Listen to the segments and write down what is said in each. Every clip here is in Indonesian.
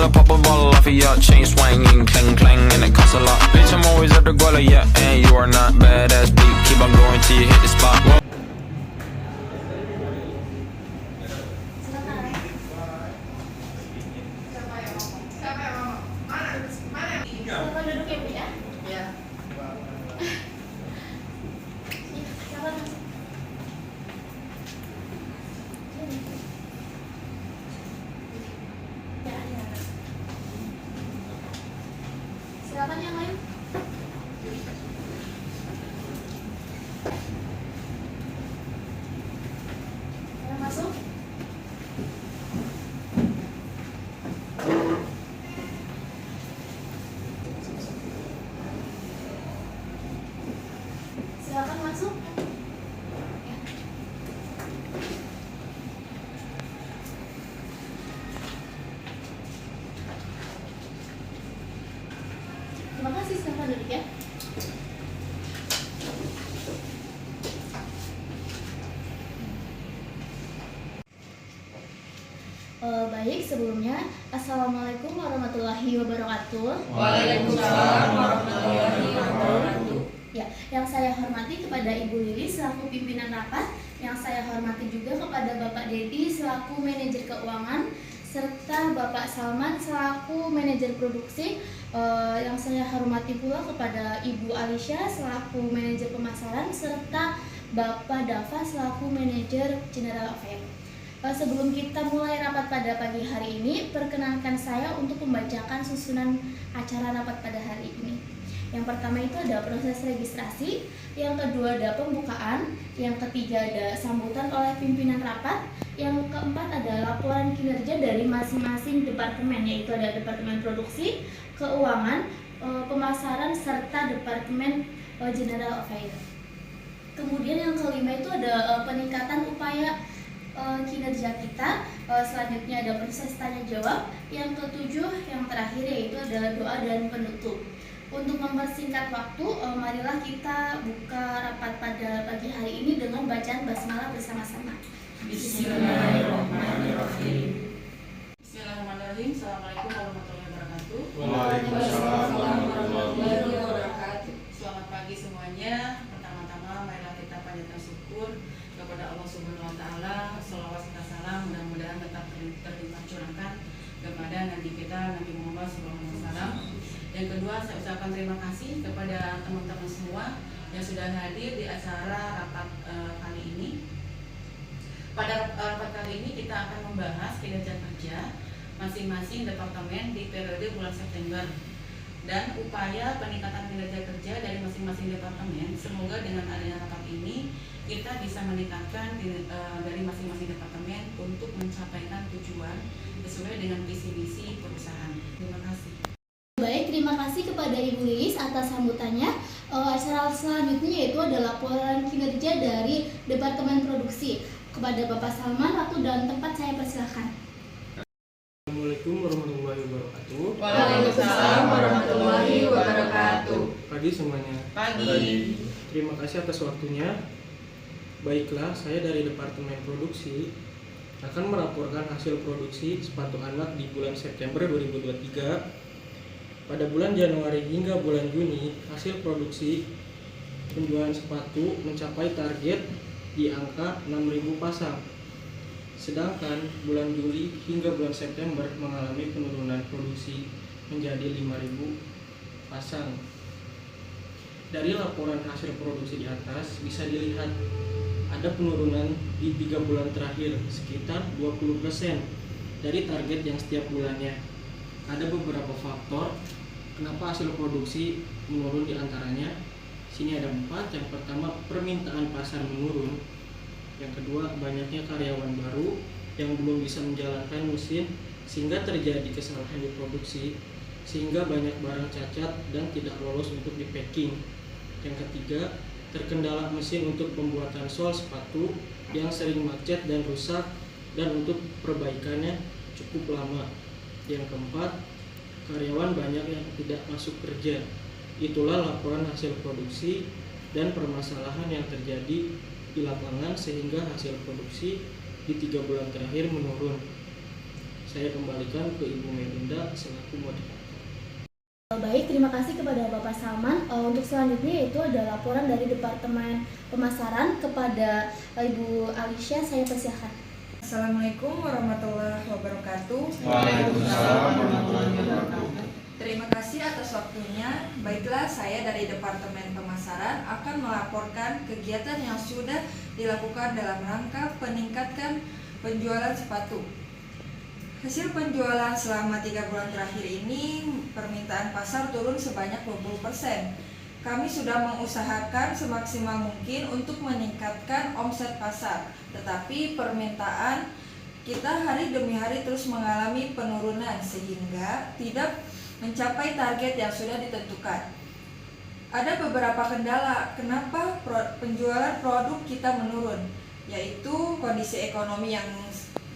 gotta pop a bottle off of your chain swinging, clang clang, and it costs a lot. Bitch, I'm always at the guala, yeah, and you are not badass beat. Keep on going till you hit the spot. Silakan duduk ya Bu ya. Ya. Silakan masuk. Ya. Silakan yang lain. Silakan masuk. Silakan masuk. Ya. Terima kasih, silakan duduk ya. Baik, sebelumnya Assalamualaikum warahmatullahi wabarakatuh. Waalaikumsalam warahmatullahi wabarakatuh. Ya, yang saya hormati kepada Ibu Lili selaku pimpinan rapat, yang saya hormati juga kepada Bapak Dedi selaku manajer keuangan, serta Bapak Salman selaku manajer produksi. Yang saya hormati pula kepada Ibu Alicia selaku manajer pemasaran, serta Bapak Dava selaku manajer general affair. Sebelum kita mulai rapat pada pagi hari ini, perkenankan saya untuk membacakan susunan acara rapat pada hari ini. Yang pertama itu ada proses registrasi, yang kedua ada pembukaan, yang ketiga ada sambutan oleh pimpinan rapat, yang keempat ada laporan kinerja dari masing-masing departemen, yaitu ada departemen produksi, keuangan, pemasaran, serta departemen general affair. Kemudian yang kelima itu ada peningkatan upaya kinerja kita. Selanjutnya ada proses tanya jawab. Yang ketujuh, yang terakhir yaitu adalah doa dan penutup. Untuk mempersingkat waktu, marilah kita buka rapat pada pagi hari ini dengan bacaan basmalah bersama-sama. Bismillahirrahmanirrahim. Bismillahirrahmanirrahim. Assalamualaikum warahmatullahi wabarakatuh. Waalaikumsalam warahmatullahi wabarakatuh. Selamat pagi semuanya. Pertama-tama marilah kita panjatkan syukur kepada Allah Subhanahu wa taala. Shalawat serta salam mudah-mudahan tetap terlimpah curahkan kepada Nabi kita Nabi Muhammad SAW. Yang kedua, saya ucapkan terima kasih kepada teman-teman semua yang sudah hadir di acara rapat kali ini. Pada rapat kali ini kita akan membahas kinerja kerja masing-masing departemen di periode bulan September dan upaya peningkatan kinerja kerja dari masing-masing departemen. Semoga dengan adanya rapat ini kita bisa meningkatkan dari masing-masing departemen untuk mencapaikan tujuan sesuai dengan visi misi perusahaan. Terima kasih. Baik, terima kasih kepada Ibu Lilis atas sambutannya. Acara selanjutnya yaitu adalah laporan kinerja dari Departemen Produksi. Kepada Bapak Salman, waktu dan tempat saya persilahkan. Assalamualaikum warahmatullahi wabarakatuh. Waalaikumsalam warahmatullahi wabarakatuh. Pagi semuanya. Pagi. Terima kasih atas waktunya. Baiklah, saya dari Departemen Produksi akan melaporkan hasil produksi sepatu anak di bulan September 2023. Pada bulan Januari hingga bulan Juni, hasil produksi penjualan sepatu mencapai target di angka 6.000 pasang. Sedangkan bulan Juli hingga bulan September mengalami penurunan produksi menjadi 5.000 pasang. Dari laporan hasil produksi di atas bisa dilihat ada penurunan di 3 bulan terakhir sekitar 20% dari target yang setiap bulannya. Ada beberapa faktor kenapa hasil produksi menurun, di antaranya sini ada 4. Yang pertama, permintaan pasar menurun. Yang kedua, banyaknya karyawan baru yang belum bisa menjalankan mesin sehingga terjadi kesalahan di produksi, sehingga banyak barang cacat dan tidak lolos untuk di packing. Yang ketiga, terkendala mesin untuk pembuatan sol sepatu yang sering macet dan rusak dan untuk perbaikannya cukup lama. Yang keempat, karyawan banyak yang tidak masuk kerja. Itulah laporan hasil produksi dan permasalahan yang terjadi di lapangan sehingga hasil produksi di 3 bulan terakhir menurun. Saya kembalikan ke Ibu Melinda selaku moderator. Baik, terima kasih kepada Bapak Salman. Untuk selanjutnya yaitu ada laporan dari Departemen Pemasaran kepada Ibu Alicia. Saya persilahkan. Assalamualaikum warahmatullahi wabarakatuh. Waalaikumsalam warahmatullahi wabarakatuh. Terima kasih atas waktunya. Baiklah, saya dari Departemen Pemasaran akan melaporkan kegiatan yang sudah dilakukan dalam rangka peningkatkan penjualan sepatu. Hasil penjualan selama 3 bulan terakhir ini, permintaan pasar turun sebanyak 20%. Kami sudah mengusahakan semaksimal mungkin untuk meningkatkan omset pasar, tetapi permintaan kita hari demi hari terus mengalami penurunan sehingga tidak mencapai target yang sudah ditentukan. Ada beberapa kendala kenapa penjualan produk kita menurun, yaitu kondisi ekonomi yang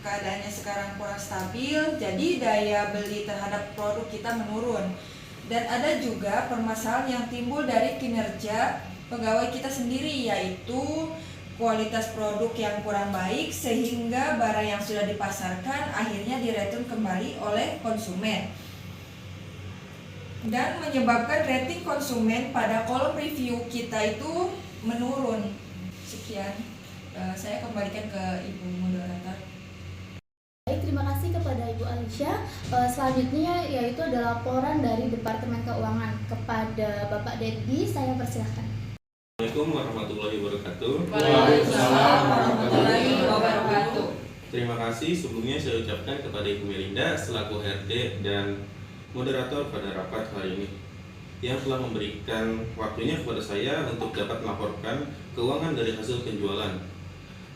keadaannya sekarang kurang stabil, jadi daya beli terhadap produk kita menurun. Dan ada juga permasalahan yang timbul dari kinerja pegawai kita sendiri, yaitu kualitas produk yang kurang baik sehingga barang yang sudah dipasarkan akhirnya direturn kembali oleh konsumen dan menyebabkan rating konsumen pada kolom review kita itu menurun. Sekian, saya kembalikan ke Ibu moderator. Baik, terima kasih kepada Ibu Alicia. Selanjutnya yaitu ada laporan dari Departemen Keuangan kepada Bapak Dedi. Saya persilahkan. Assalamualaikum warahmatullahi wabarakatuh. Waalaikumsalam warahmatullahi wabarakatuh. Terima kasih sebelumnya saya ucapkan kepada Ibu Melinda selaku RD dan moderator pada rapat hari ini yang telah memberikan waktunya kepada saya untuk dapat melaporkan keuangan dari hasil penjualan.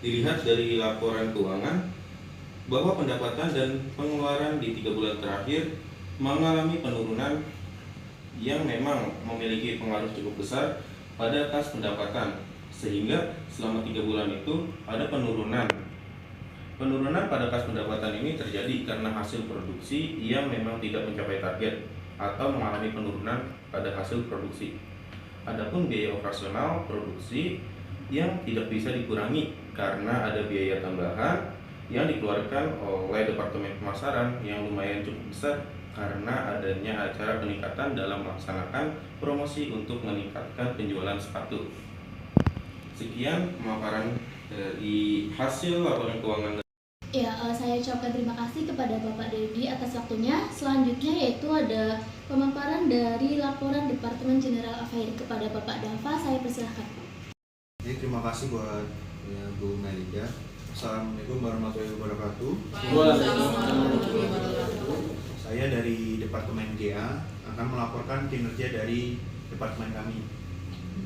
Dilihat dari laporan keuangan bahwa pendapatan dan pengeluaran di 3 bulan terakhir mengalami penurunan yang memang memiliki pengaruh cukup besar pada kas pendapatan, sehingga selama 3 bulan itu ada penurunan. Penurunan pada kas pendapatan ini terjadi karena hasil produksi yang memang tidak mencapai target atau mengalami penurunan pada hasil produksi. Adapun biaya operasional produksi yang tidak bisa dikurangi karena ada biaya tambahan yang dikeluarkan oleh Departemen Pemasaran yang lumayan cukup besar karena adanya acara peningkatan dalam melaksanakan promosi untuk meningkatkan penjualan sepatu. Sekian pemaparan dari hasil laporan keuangan. Ya, saya ucapkan terima kasih kepada Bapak Dedi atas waktunya. Selanjutnya yaitu ada pemaparan dari laporan Departemen General Affair kepada Bapak Dava. Saya persilahkan. Jadi terima kasih buat Bu Melinda. Assalamualaikum warahmatullahi wabarakatuh. Saya dari Departemen GA akan melaporkan kinerja dari departemen kami.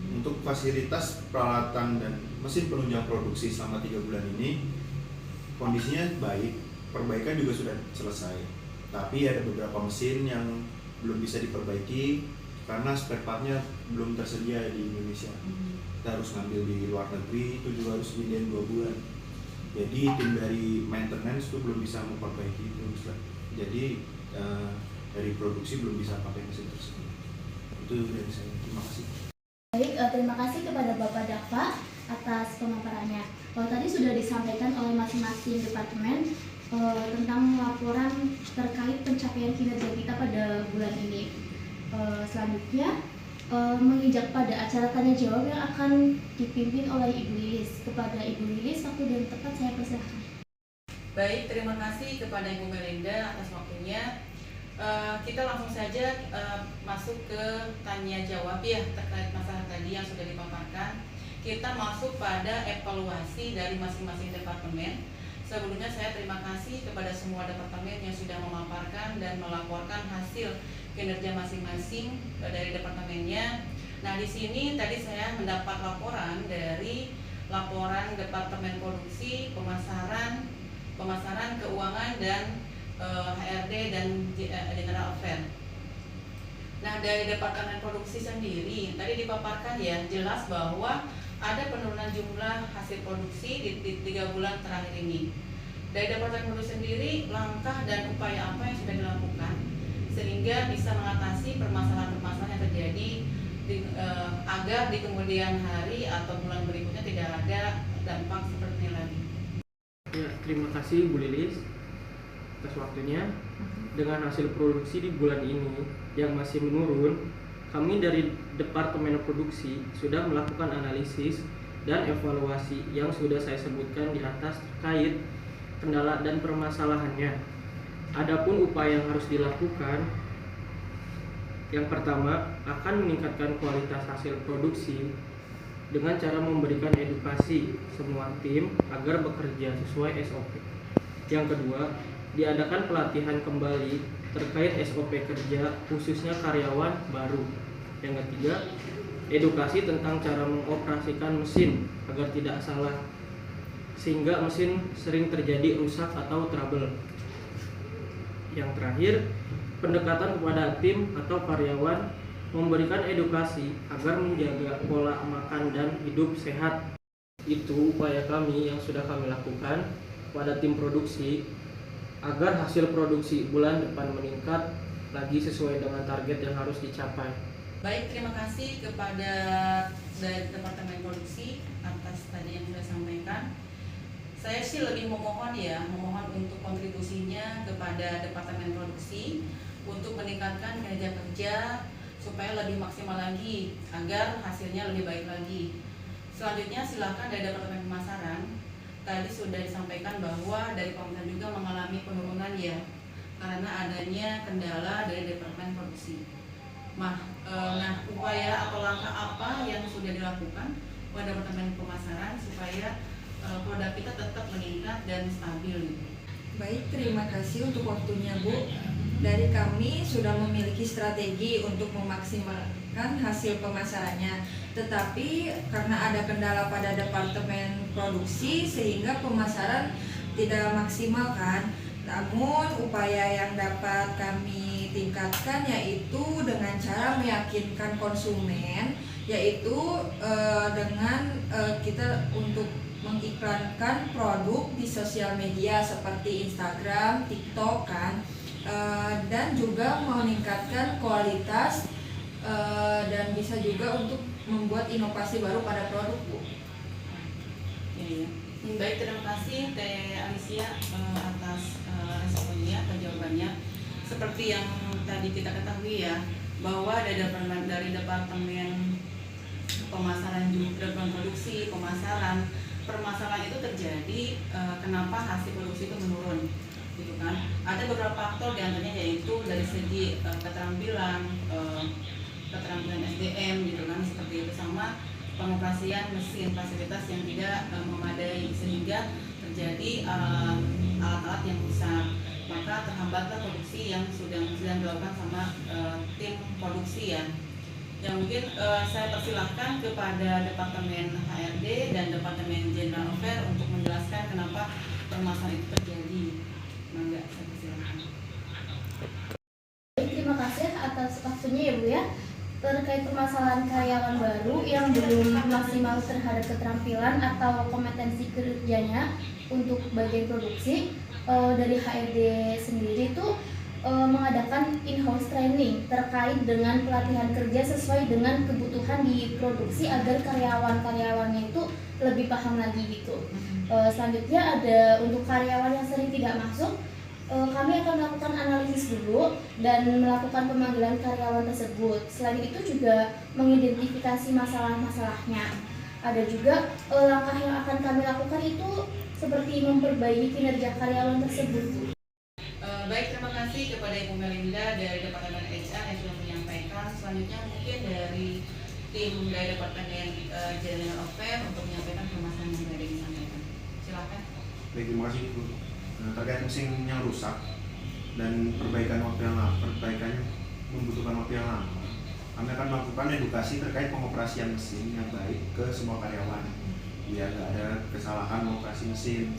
Untuk fasilitas peralatan dan mesin penunjang produksi selama 3 bulan ini kondisinya baik, perbaikan juga sudah selesai. Tapi ada beberapa mesin yang belum bisa diperbaiki karena spare part-nya belum tersedia di Indonesia. Kita harus ngambil di luar negeri, itu juga harus nyediain 2 bulan. Jadi tim dari maintenance itu belum bisa memperbaiki itu. Jadi dari produksi belum bisa pakai mesin tersebut. Itu dari saya. Terima kasih. Baik, terima kasih kepada Bapak Dava atas pemaparannya. Tadi sudah disampaikan oleh masing-masing departemen tentang laporan terkait pencapaian kinerja kita pada bulan ini. Selanjutnya menginjak pada acara tanya jawab yang akan dipimpin oleh Ibu Lilis. Kepada Ibu Lilis, waktu dan tepat saya persilahkan. Baik, terima kasih kepada Ibu Melinda atas waktunya. Kita langsung saja masuk ke tanya jawab ya terkait masalah tadi yang sudah dipaparkan. Kita masuk pada evaluasi dari masing-masing departemen. Sebelumnya saya terima kasih kepada semua departemen yang sudah memaparkan dan melaporkan hasil kinerja masing-masing dari departemennya. Nah, di sini tadi saya mendapat laporan dari laporan Departemen Produksi, Pemasaran, Keuangan, dan HRD dan General Affair. Nah, dari Departemen Produksi sendiri tadi dipaparkan ya jelas bahwa ada penurunan jumlah hasil produksi di 3 bulan terakhir ini. Dari Departemen Produksi sendiri, langkah dan upaya apa yang sudah dilakukan sehingga bisa mengatasi permasalahan-permasalahan yang terjadi agar di kemudian hari atau bulan berikutnya tidak ada dampak seperti ini lagi. Ya, terima kasih Bu Lilis. atas waktunya. Dengan hasil produksi di bulan ini yang masih menurun, kami dari Departemen Produksi sudah melakukan analisis dan evaluasi yang sudah saya sebutkan di atas terkait kendala dan permasalahannya. Adapun upaya yang harus dilakukan, yang pertama akan meningkatkan kualitas hasil produksi dengan cara memberikan edukasi semua tim agar bekerja sesuai SOP. Yang kedua, diadakan pelatihan kembali terkait SOP kerja khususnya karyawan baru. Yang ketiga, edukasi tentang cara mengoperasikan mesin agar tidak salah sehingga mesin sering terjadi rusak atau trouble. Yang terakhir, pendekatan kepada tim atau karyawan memberikan edukasi agar menjaga pola makan dan hidup sehat. Itu upaya kami yang sudah kami lakukan pada tim produksi agar hasil produksi bulan depan meningkat lagi sesuai dengan target yang harus dicapai. Baik, terima kasih kepada dari Departemen Produksi atas tadi yang sudah sampaikan. Saya sih lebih memohon untuk kontribusinya kepada Departemen Produksi untuk meningkatkan kinerja kerja supaya lebih maksimal lagi agar hasilnya lebih baik lagi. Selanjutnya silakan dari Departemen Pemasaran. Tadi sudah disampaikan bahwa dari pemerintah juga mengalami penurunan ya karena adanya kendala dari Departemen Produksi. Nah, upaya atau langkah apa yang sudah dilakukan pada Departemen Pemasaran supaya produk kita tetap meningkat dan stabil? Baik, terima kasih untuk waktunya Bu. Dari kami sudah memiliki strategi untuk memaksimalkan hasil pemasarannya, tetapi karena ada kendala pada Departemen Produksi sehingga pemasaran tidak maksimal kan. Namun upaya yang dapat kami tingkatkan yaitu dengan cara meyakinkan konsumen, yaitu dengan kita untuk mengiklankan produk di sosial media seperti Instagram, TikTok kan. Dan juga meningkatkan kualitas dan bisa juga untuk membuat inovasi baru pada produk Bu. Ya. Baik, terima kasih Teh Alicia atas responnya atau jawabannya. Seperti yang tadi kita ketahui ya, bahwa dari Departemen Pemasaran juga Departemen Produksi, Pemasaran, permasalahan itu terjadi kenapa hasil produksi itu menurun. Gitu kan. Ada beberapa faktor diantaranya yaitu dari segi keterampilan SDM gitu kan, seperti itu, sama pengoperasian mesin fasilitas yang tidak memadai sehingga terjadi alat-alat yang rusak, maka terhambatlah produksi yang sedang dilakukan sama tim produksi ya. Yang mungkin saya persilahkan kepada Departemen HRD dan Departemen General Affair untuk menjelaskan kenapa permasalahan itu terjadi. Mangga, saya persilahkan. Terima kasih atas waktunya ya Bu ya. Terkait permasalahan karyawan baru yang belum maksimal terhadap keterampilan atau kompetensi kerjanya untuk bagian produksi, dari HRD sendiri itu mengadakan in-house training terkait dengan pelatihan kerja sesuai dengan kebutuhan di produksi agar karyawan-karyawannya itu lebih paham lagi gitu. Selanjutnya ada untuk karyawan yang sering tidak masuk, kami akan melakukan analisis dulu dan melakukan pemanggilan karyawan tersebut. Selain itu juga mengidentifikasi masalah-masalahnya. Ada juga langkah yang akan kami lakukan itu seperti memperbaiki kinerja karyawan tersebut. Baik, terima kasih kepada Ibu Melinda dari Departemen HR yang sudah menyampaikan. Selanjutnya mungkin dari tim dari Departemen General Affair untuk menyampaikan permasalahan yang tadi disampaikan. Silakan. Baik, terima kasih Bu. Terkait mesin yang rusak dan perbaikannya membutuhkan waktu yang lama, kami akan melakukan edukasi terkait pengoperasian mesin yang baik ke semua karyawan biar tidak ada kesalahan mengoperasi mesin,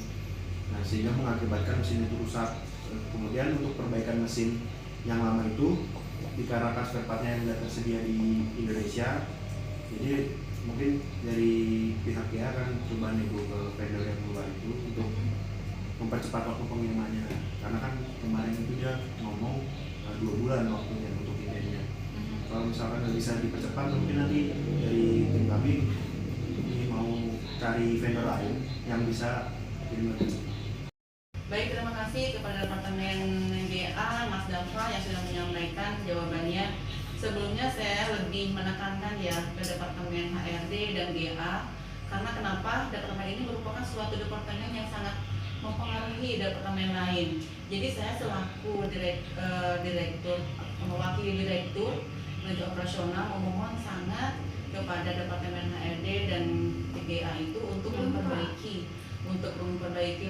sehingga mengakibatkan mesin itu rusak. Kemudian untuk perbaikan mesin yang lama itu dikarenakan spare partnya yang tidak tersedia di Indonesia, jadi mungkin dari pihak GA akan coba nego ke vendor yang luar itu untuk mempercepat waktu pengirimannya, karena kan kemarin itu dia ngomong 2 bulan waktunya untuk emailnya. Kalau misalkan nggak bisa dipercepat, mungkin nanti dari tim kami ini mau cari vendor lain yang bisa kirim lebih cepat. Baik, terima kasih kepada Departemen GA, Mas Dafa yang sudah menyampaikan jawabannya. Sebelumnya saya lebih menekankan ya ke Departemen HRD dan GA, karena kenapa? Departemen ini merupakan suatu departemen yang sangat mempengaruhi departemen lain. Jadi saya selaku direktur, mewakili direktur manajer operasional memohon sangat kepada Departemen HRD dan GA itu untuk memperbaiki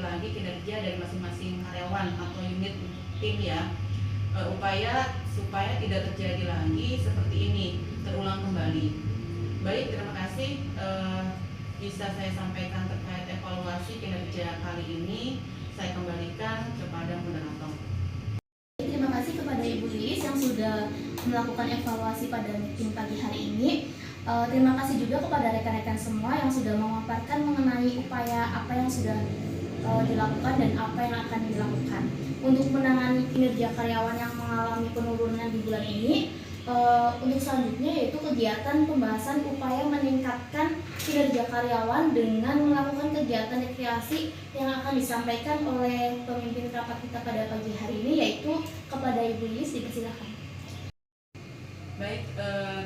lagi kinerja dari masing-masing karyawan atau unit tim ya, supaya tidak terjadi lagi seperti ini terulang kembali. Baik, terima kasih. Bisa saya sampaikan terkait evaluasi kinerja kali ini, saya kembalikan kepada moderator. Terima kasih kepada Ibu Lilis yang sudah melakukan evaluasi pada meeting pagi hari ini. Terima kasih juga kepada rekan-rekan semua yang sudah memaparkan mengenai upaya apa yang sudah dilakukan dan apa yang akan dilakukan untuk menangani kinerja karyawan yang mengalami penurunan di bulan ini. Untuk selanjutnya yaitu kegiatan pembahasan upaya meningkatkan kinerja karyawan dengan melakukan kegiatan rekreasi yang akan disampaikan oleh pemimpin rapat kita pada pagi hari ini, yaitu kepada Ibu Lilis. Dipersilakan. Baik,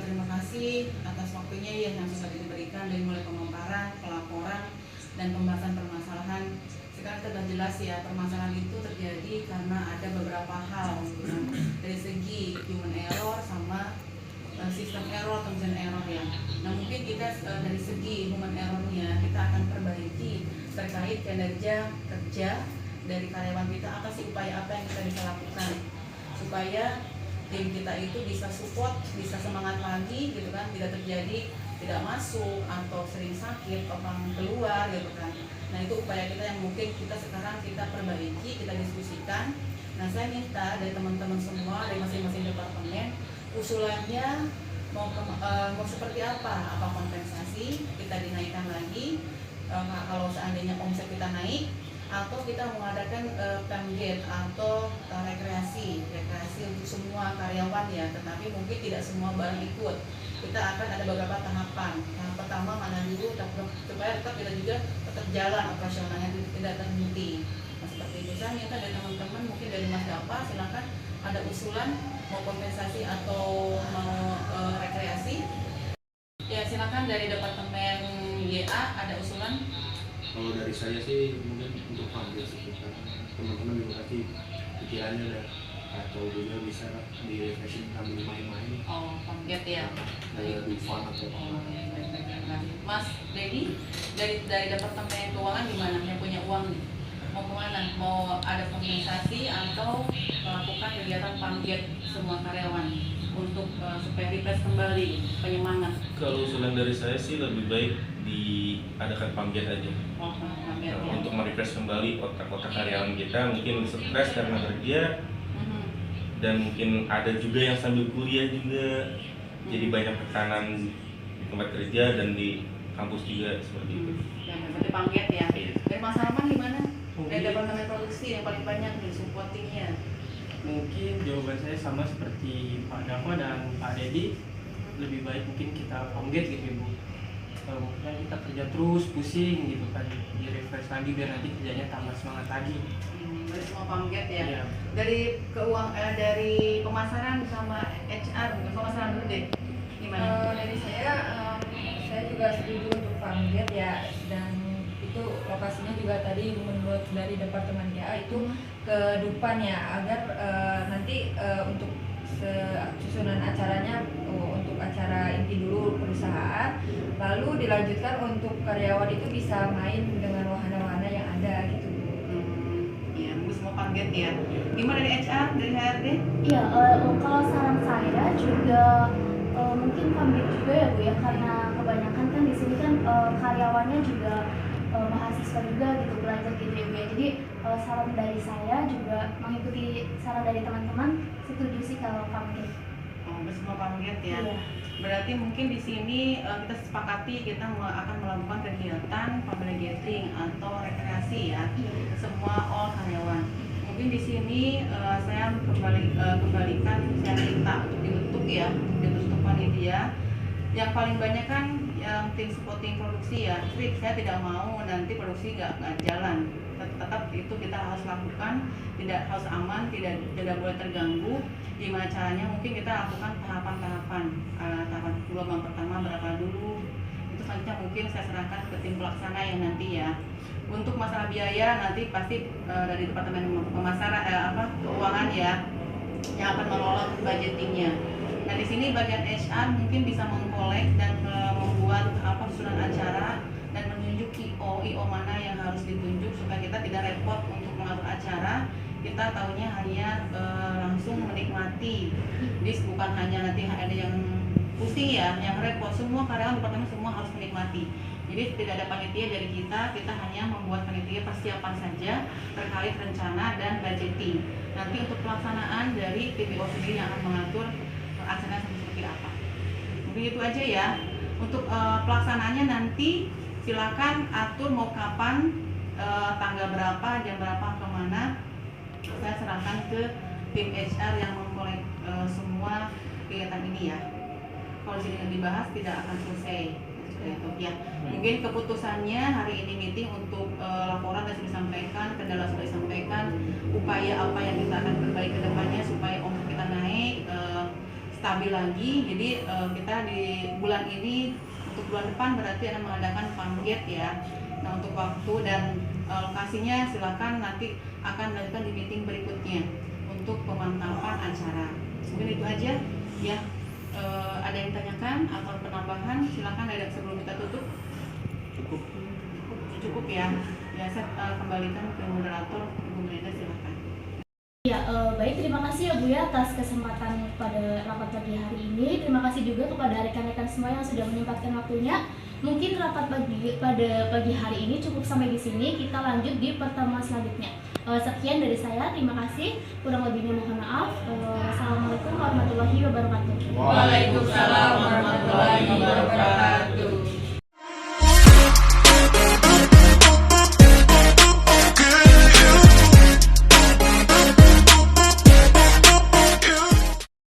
terima kasih atas waktunya yang sudah diberikan dari mulai pemaparan, pelaporan, dan pembahasan permasalahan. Sekarang sudah jelas ya, permasalahan itu terjadi karena ada beberapa hal dari segi human error sama sistem error, function error ya. Nah mungkin kita dari segi human errornya kita akan perbaiki terkait kinerja kerja dari karyawan kita, apa sih upaya apa yang kita bisa lakukan supaya tim kita itu bisa support, bisa semangat lagi gitu kan, tidak terjadi tidak masuk atau sering sakit, orang keluar gitu kan. Nah itu upaya kita yang mungkin kita sekarang kita perbaiki, kita diskusikan. Nah saya minta dari teman-teman semua dari masing-masing departemen usulannya mau seperti apa kompensasi kita dinaikkan lagi kalau seandainya omset kita naik, atau kita mengadakan pamget atau rekreasi untuk semua karyawan ya, tetapi mungkin tidak semua barang ikut. Kita akan ada beberapa tahapan. Yang pertama mana dulu supaya tetap kita juga tetap jalan operasionalnya tidak terhenti. Nah, seperti itu saya minta dari teman-teman, mungkin dari Mas Dafa silakan ada usulan mau kompensasi atau mau rekreasi. Ya silakan dari Departemen GA ada usulan. Kalau dari saya sih mungkin untuk pamget sekitar teman-teman juga nanti pikirannya udah atau juga bisa di refreshing sambil main-main. Oh, pamget ya. Kayak di fun atau Mas Dedi dari Departemen Keuangan gimana? Yang punya uang nih? Mau kemana? Mau ada kompensasi atau melakukan kegiatan pamget semua karyawan untuk supaya refresh kembali, penyemangat? Kalau usulan dari saya sih lebih baik diadakan pamget aja. Oh, pamget ya. Untuk merefresh kembali otak-otak karyawan kita, mungkin stres karena kerja, dan mungkin ada juga yang sambil kuliah juga, jadi banyak tekanan di tempat kerja dan di kampus juga seperti itu. Dan berarti pamget ya. Dan Mas Salman gimana? Dari Mungkin- Departemen Produksi yang paling banyak nih supportingnya. Mungkin jawaban saya sama seperti Pak Dafa dan Pak Dedi. Lebih baik mungkin kita pamget gitu Ibu. Mungkin kita kerja terus pusing gitu kan, di refresh lagi biar nanti kerjanya tambah semangat lagi. Dari semua pamget ya. Iya. Dari dari pemasaran sama HR, pemasaran dulu deh. Gimana? Dari saya juga setuju untuk pamget ya, dan itu lokasinya juga tadi menurut dari Departemen GA itu ke depan ya, agar nanti untuk susunan acaranya untuk acara inti dulu perusahaan, lalu dilanjutkan untuk karyawan itu bisa main dengan wahana-wahana yang ada gitu. Iya, semua pamget ya. Gimana dari HR, dari HRD? Iya, kalau saran saya juga mungkin pamit juga ya Bu ya, karena kebanyakan kan di sini kan karyawannya juga mahasiswa juga gitu, belajar gitu ya Bu ya. Jadi saran dari saya juga mengikuti saran dari teman-teman, setuju sih kalau pamit. Oh, semua pamget ya. Iya. Berarti mungkin di sini kita sepakati kita akan melakukan kegiatan family gathering atau rekreasi ya. Semua all karyawan. Mungkin di sini saya kembalikan, saya minta untuk dibentuk ya, dibentuk panitia. Yang paling banyak kan yang tim supporting produksi ya. Jadi saya tidak mau nanti produksi nggak jalan. Tetap itu kita harus lakukan, tidak harus aman, tidak boleh terganggu. Gimana caranya? Mungkin kita lakukan tahapan-tahapan. Tahapan gelombang pertama berapa dulu? Itu selanjutnya mungkin saya serahkan ke tim pelaksana yang nanti ya. Untuk masalah biaya nanti pasti dari Departemen Pemasaran Keuangan ya yang akan mengelola budgetingnya. Nah di sini bagian HR mungkin bisa mengkolek dan membuat susunan acara dan menunjuk IO mana yang harus ditunjuk supaya kita tidak repot untuk mengatur acara. Kita tahunya hanya langsung menikmati. Jadi bukan hanya nanti ada yang pusing ya, yang repot. Semua karyawan departemen semua harus menikmati. Jadi tidak ada panitia dari kita hanya membuat panitia persiapan saja terkait rencana dan budgeting. Nanti untuk pelaksanaan dari TPO sendiri yang akan mengatur acaranya seperti apa. Mungkin itu aja ya. Untuk pelaksanaannya nanti silakan atur mau kapan, tanggal berapa, jam berapa, kemana. Saya serahkan ke tim HR yang mengkolek semua kegiatan ini ya. Kalau di sini dibahas tidak akan selesai. Itu ya. Mungkin keputusannya hari ini meeting untuk laporan sudah disampaikan, kendala sudah disampaikan, upaya apa yang kita akan perbaiki ke depannya supaya omset kita naik stabil lagi. Jadi kita di bulan ini untuk bulan depan berarti akan mengadakan pamget ya. Nah untuk waktu dan lokasinya silakan nanti akan dilakukan di meeting berikutnya untuk pemantapan acara. Mungkin itu aja ya. Ada yang ditanyakan atau penambahan, silakan ada sebelum kita tutup. Cukup ya. Ya saya kembalikan ke moderator, Ibu Melinda, silakan. Ya, baik, terima kasih ya Bu ya atas kesempatan pada rapat pagi hari ini. Terima kasih juga kepada rekan-rekan semua yang sudah menyempatkan waktunya. Mungkin rapat pada pagi hari ini cukup sampai di sini. Kita lanjut di pertemuan selanjutnya. Sekian dari saya, terima kasih. Kurang lebihnya mohon maaf. Wassalamualaikum warahmatullahi wabarakatuh. Waalaikumsalam warahmatullahi wabarakatuh.